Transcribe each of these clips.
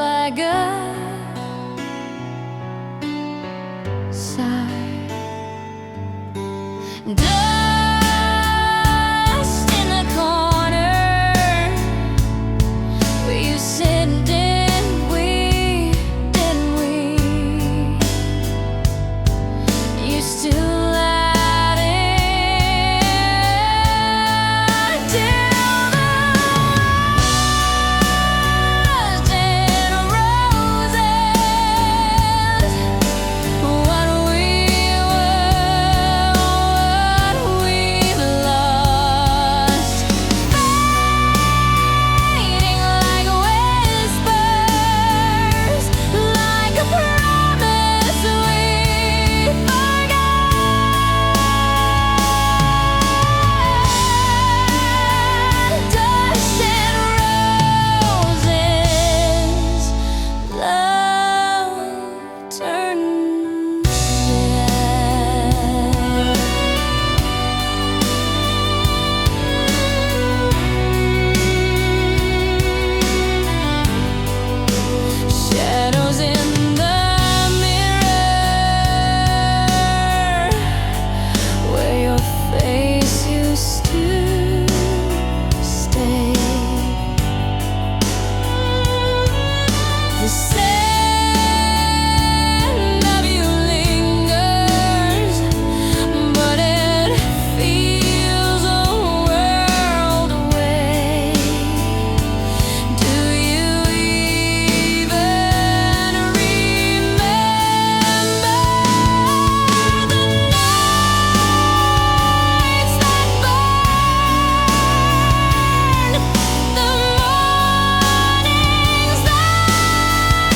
like a sigh. Dust in the corner where you sit, didn't we? You still let it till the rust and roses. What we were, what we've lost, fading like whispers, like a promise we forgot. Dust and roses, love turns red. Shadows in the mirror where your face used to stay. The scent of you lingers, but it feels a world away. Do you even remember the nights that burn, the mornings that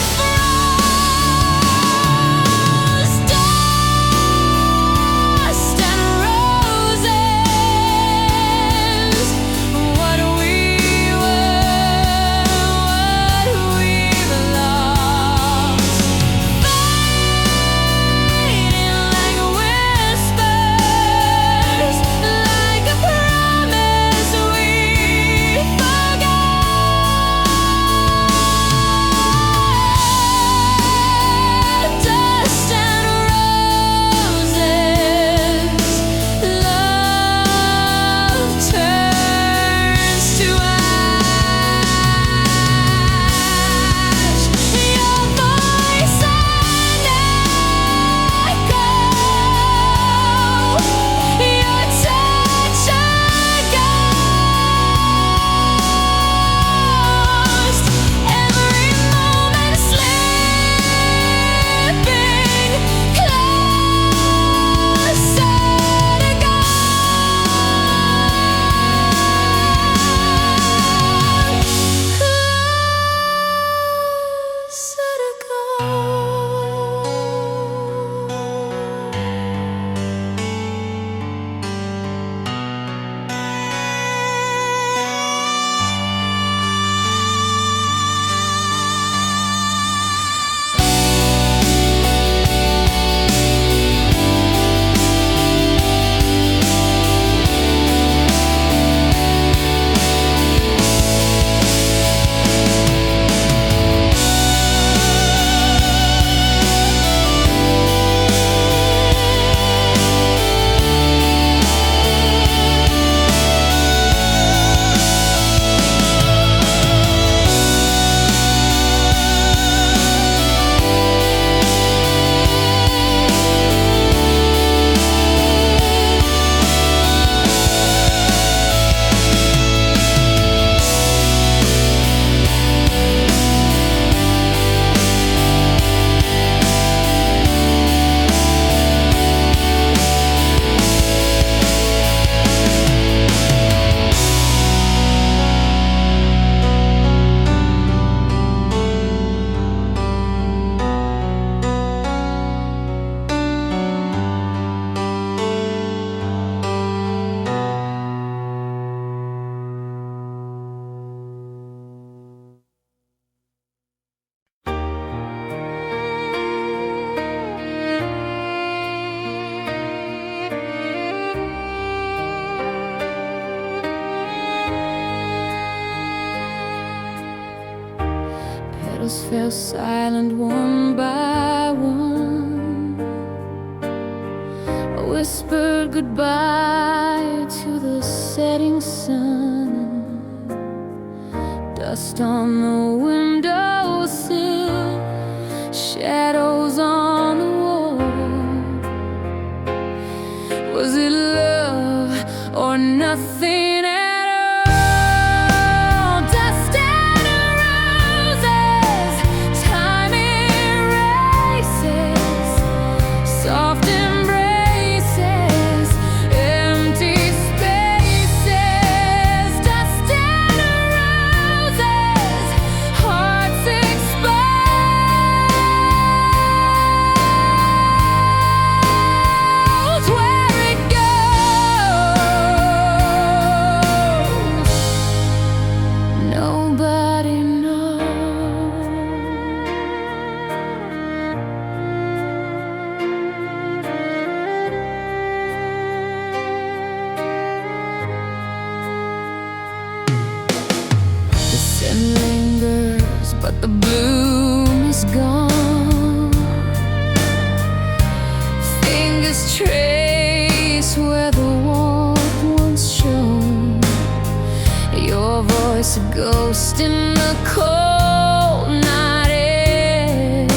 shadows fell silent one by one. I whispered goodbye to the setting sun. Dust on the windowsill, shadows on the wall. Was it love or nothing at all? Dust and roses, time erases, soft embraces, empty spaces. Dust and roses, hearts exposed. Where it goes, nobody knows. The scent lingers, but the bloom is gone. Fingers trace where the warmth once shone. Your voice a ghost in the cold night air.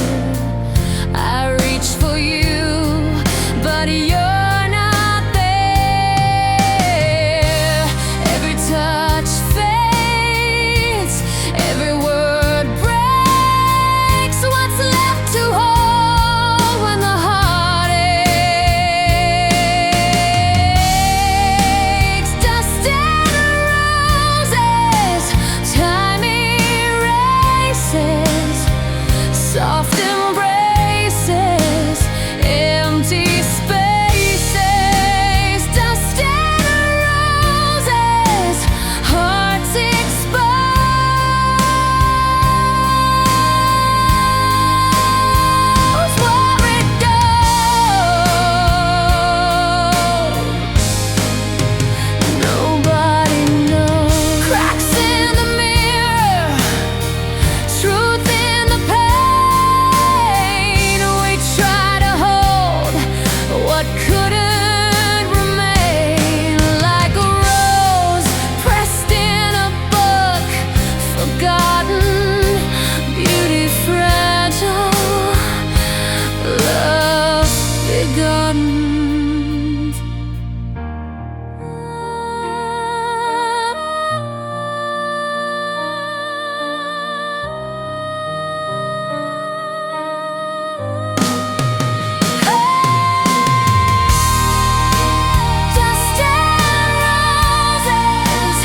I reach for you, but you're not there. Every touch fades, every word breaks. What's left to hold when the heart aches? Dust and roses, time erases, soft embraces, empty spaces. Dust and roses, hearts exposed. Where it goes, nobody knows. Cracks in the mirror, truth in the pain. We try to hold what couldn't remain, like a rose pressed in a book, forgotten, beauty fragile, love begotten. Dust and roses,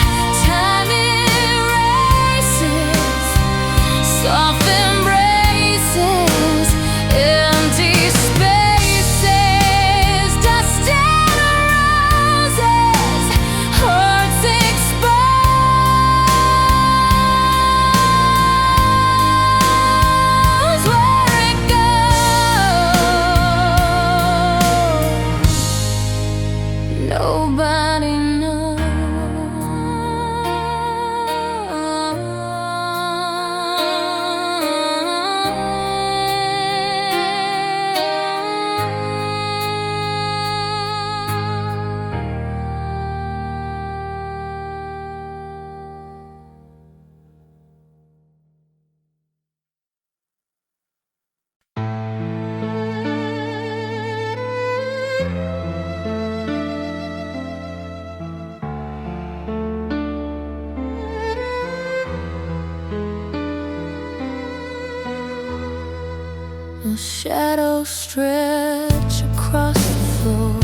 time erases, soft embraces, empty spaces. Dust and roses, hearts exposed. Where it goes, nobody knows. Shadows stretch across the floor,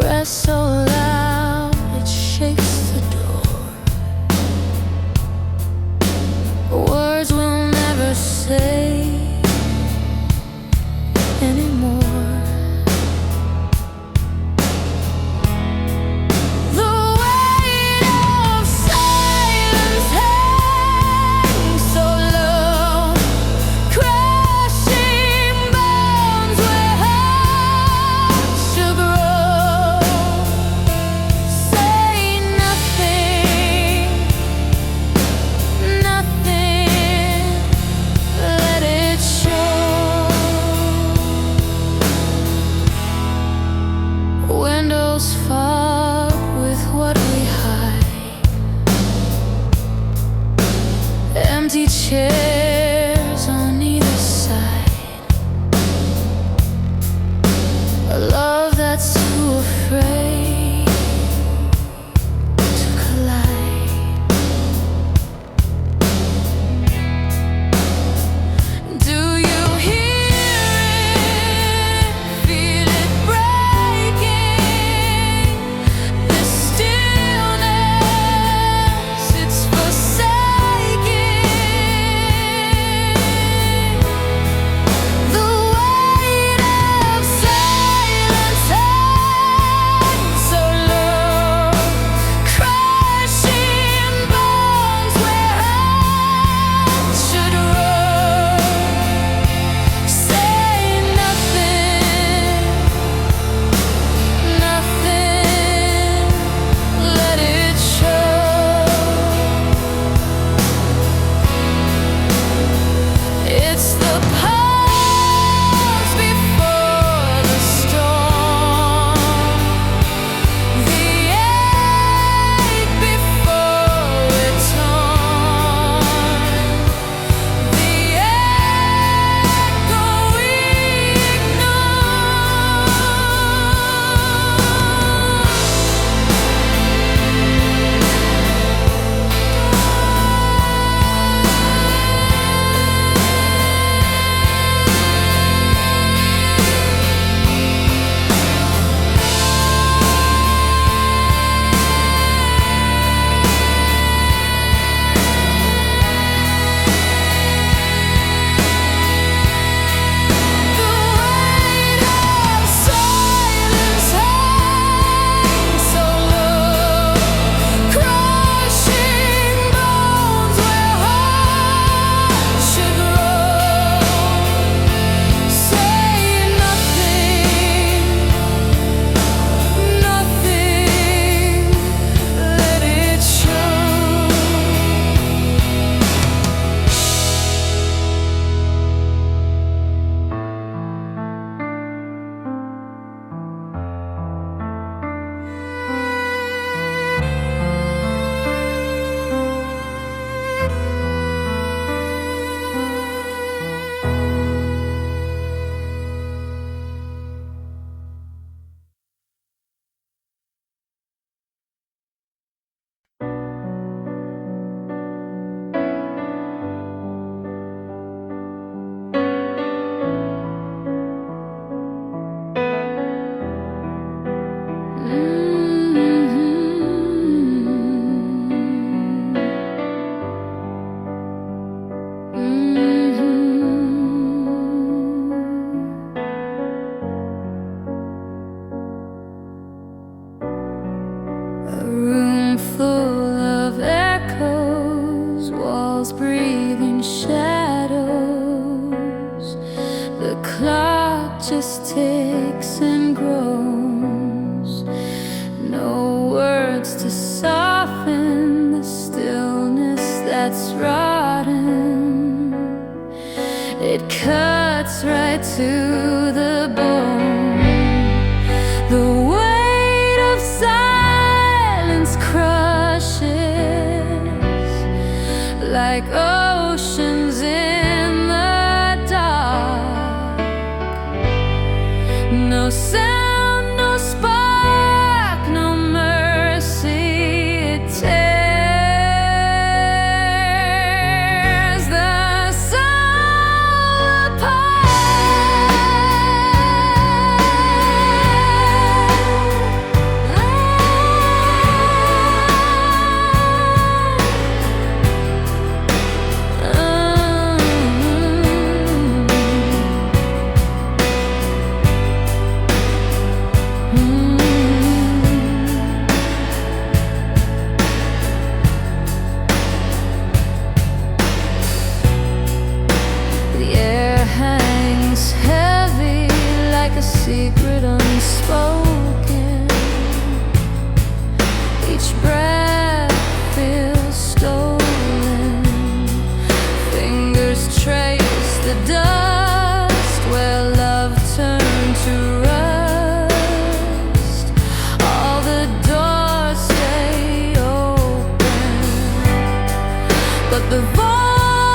rest so loud it shakes the door. Words we'll never say anymore. The weight of silence hangs so low, crashing bones where hearts should grow. empty chairs on either side, a love that's too afraid to collide. Do you hear it? Feel it breaking? This stillness, it's forsaken. The weight of silence hangs so low, crushing bones where hands should roll. Say nothing, nothing, let it show. It's the pause before the storm, the ache before it's torn, the echo we ignore. The weight of silence hangs so low, crushing bones where hearts should roll. Say nothing, nothing, let it show. A room full of echoes, walls breathing shadows. The clock just ticks and grows. No words to soften the stillness that's rotten. It cuts right to the bone. The weight of silence crushes like oceans in the dark. No sound, no spark, no mercy. It tears the soul The air hangs heavy like a secret unspoken. Each breath feels stolen. Fingers trace the dust where love turned to rust. All the doors stay open, but the voice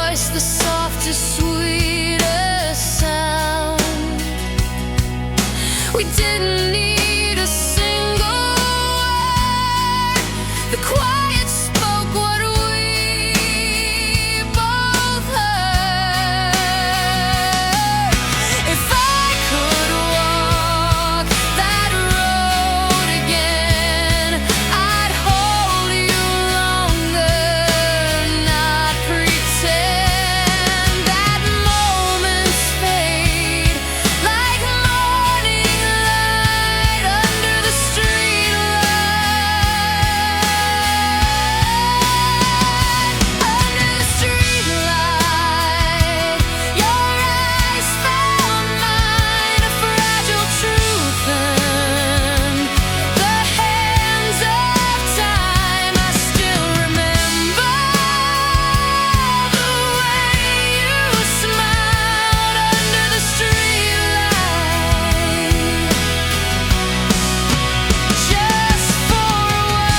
voice, the softest, sweetest sound. We didn't need a single word. The quiet spoke what we both heard. If I could walk that road again, I'd hold you longer, not pretend that moments fade like morning light under the streetlight. Under the streetlight, your eyes found mine, a fragile truth and the hands of time. I still remember the way you smiled under the streetlight, just for a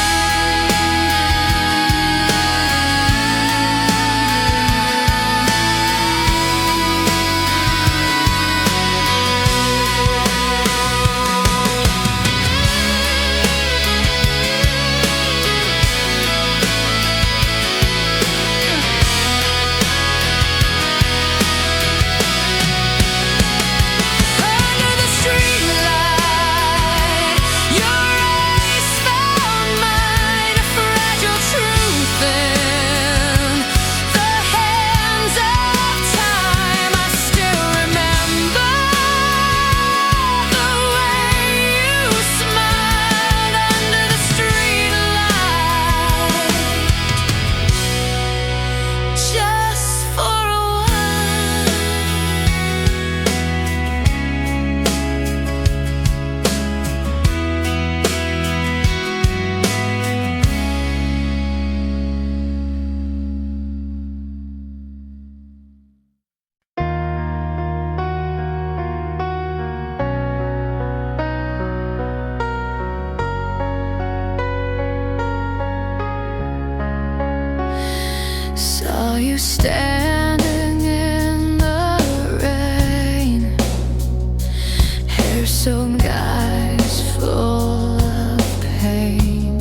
under the streetlight, your eyes found mine, a fragile truth in the hands of time. I still remember the way you smiled under the streetlight, just for a while. Saw you standing in the rain, hair so guys full of pain.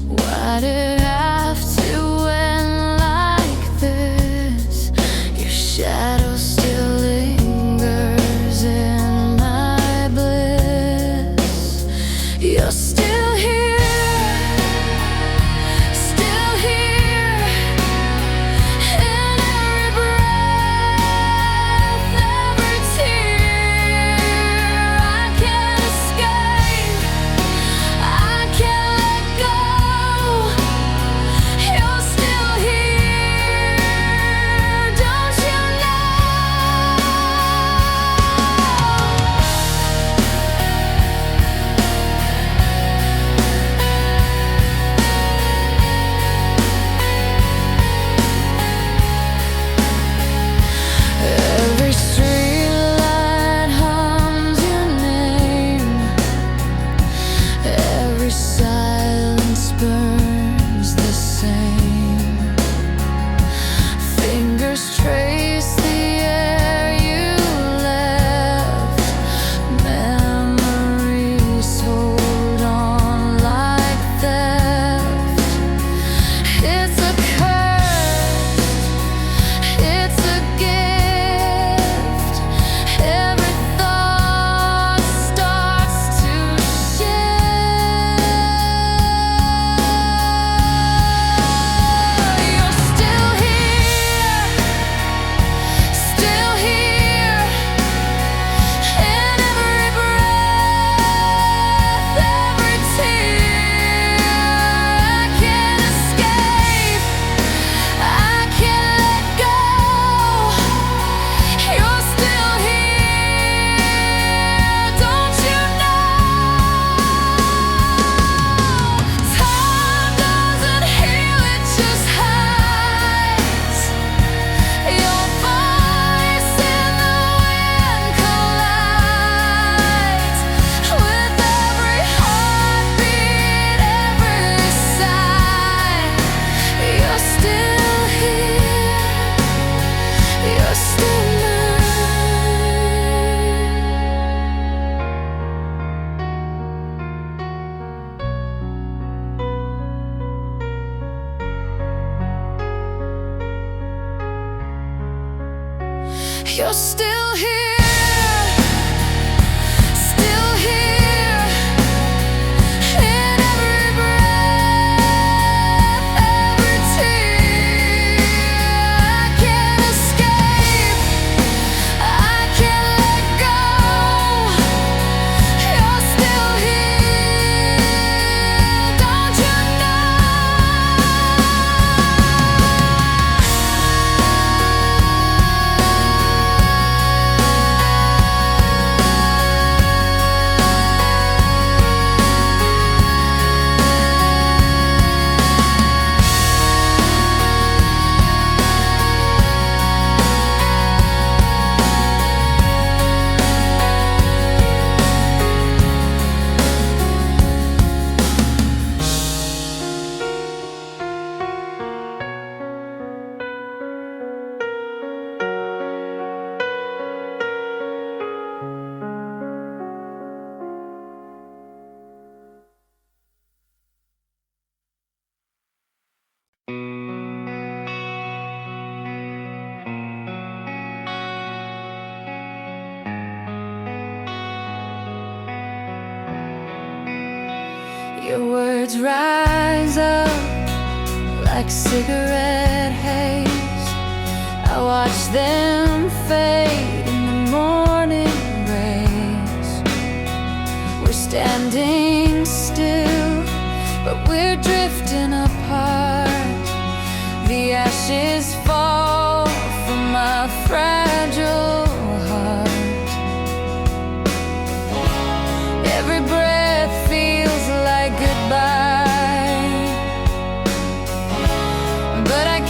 Why'd it have to end like this? Your shadow still lingers in my bliss. You're still here, still here, in every breath, every tear. I can't escape, I can't let go. You're still here, don't you know? Every streetlight hums your name, every silence burns the same. Fingers trace the air you left, memories hold on like theft. It's a curse, it's a gift. Every thought starts to shift. You're still here, You're still here, still here, in every breath, every tear. I can't escape, I can't let go. You're still here, don't you Your words rise up like cigarette haze. I watch them fade in the morning rays. We're standing still, but we're drifting apart. The ashes fall from my fragile heart. Every breath feels like goodbye, but I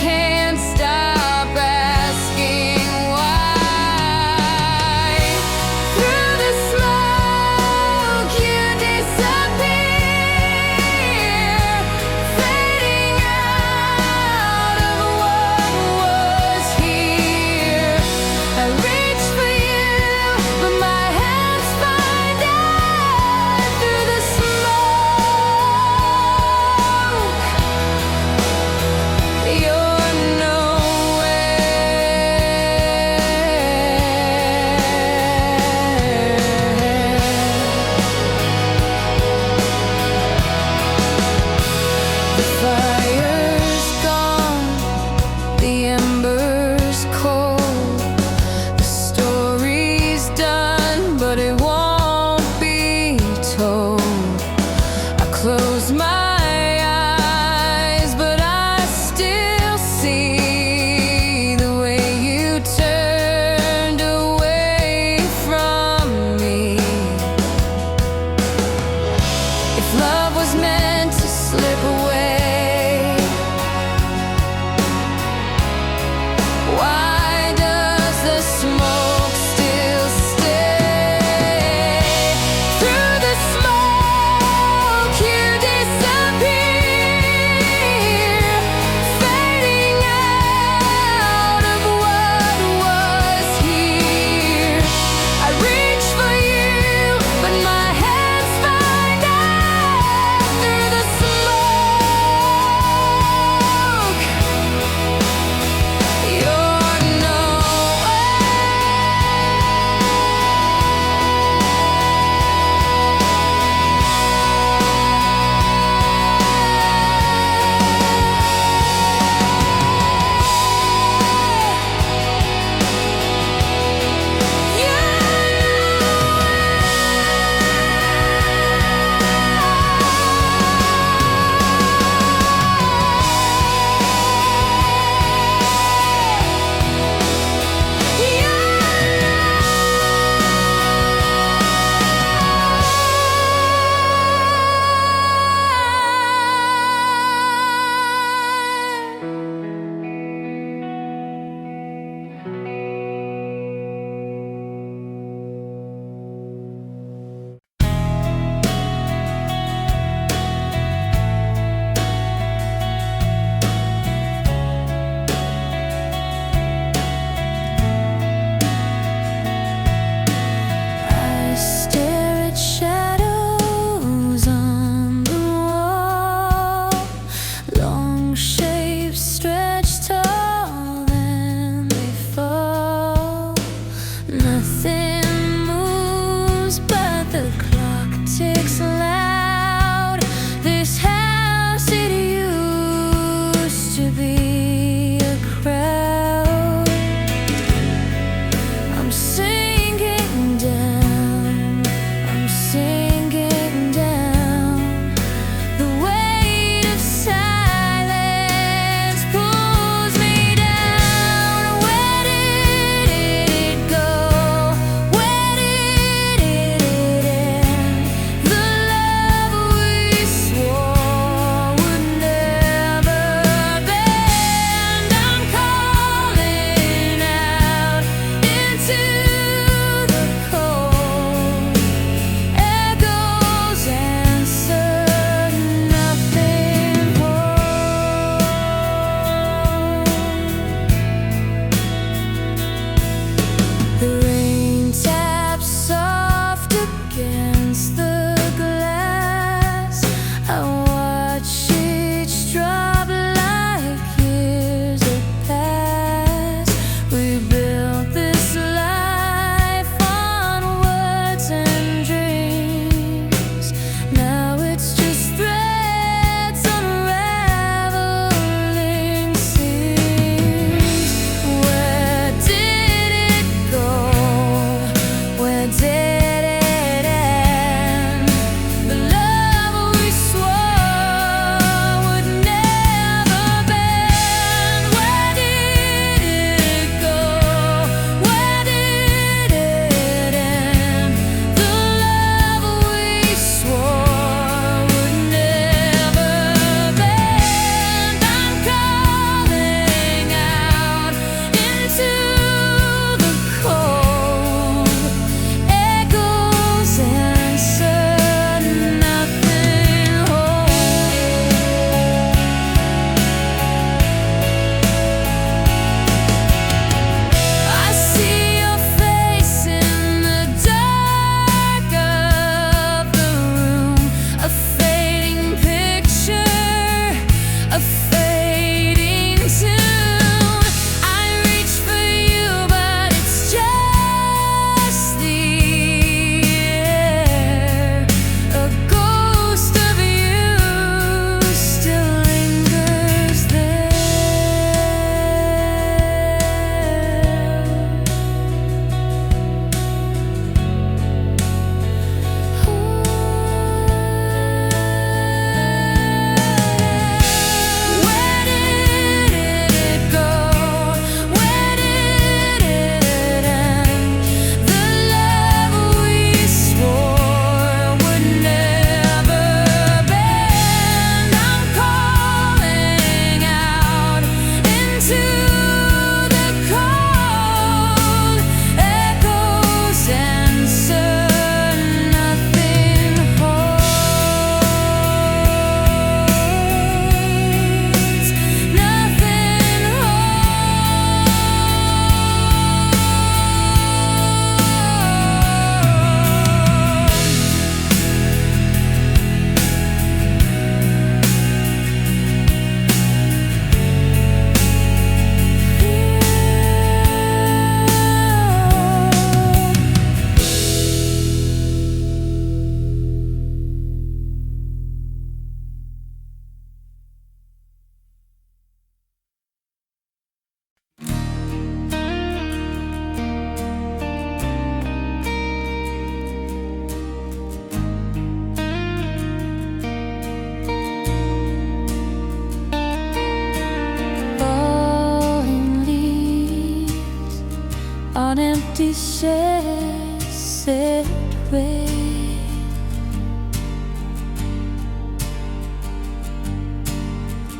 pieces away.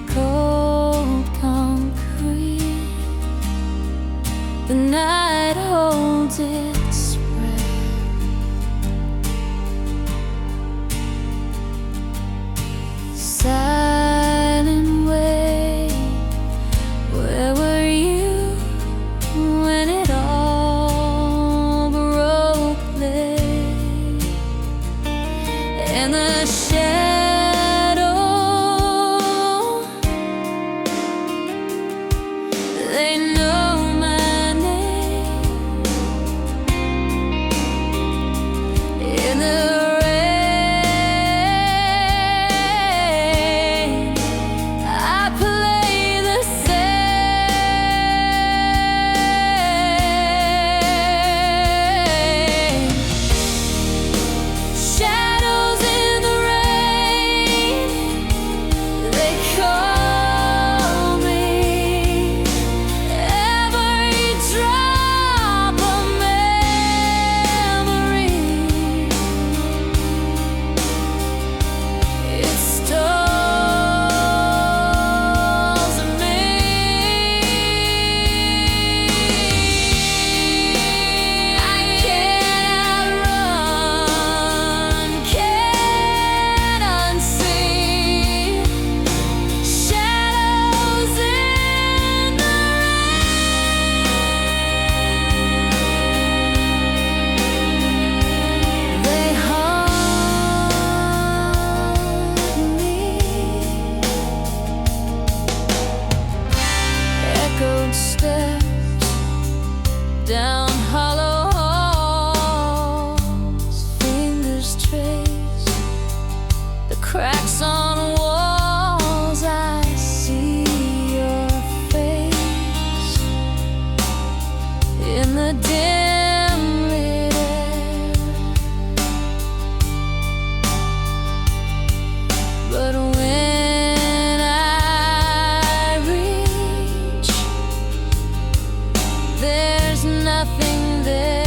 Cold concrete, the night holds its breath. Silent way, where were you when it all broke late? And the shadow, they know my name. In the rain, I play the same. Shadows in the rain, they call me. Every drop of memory, it stalls me. I can't run, can't unsee. Shadows in the rain, they haunt me. Echoed steps down hollow halls, fingers trace the cracks on walls. I see your face in the dim lit air, but when I reach, there's nothing there.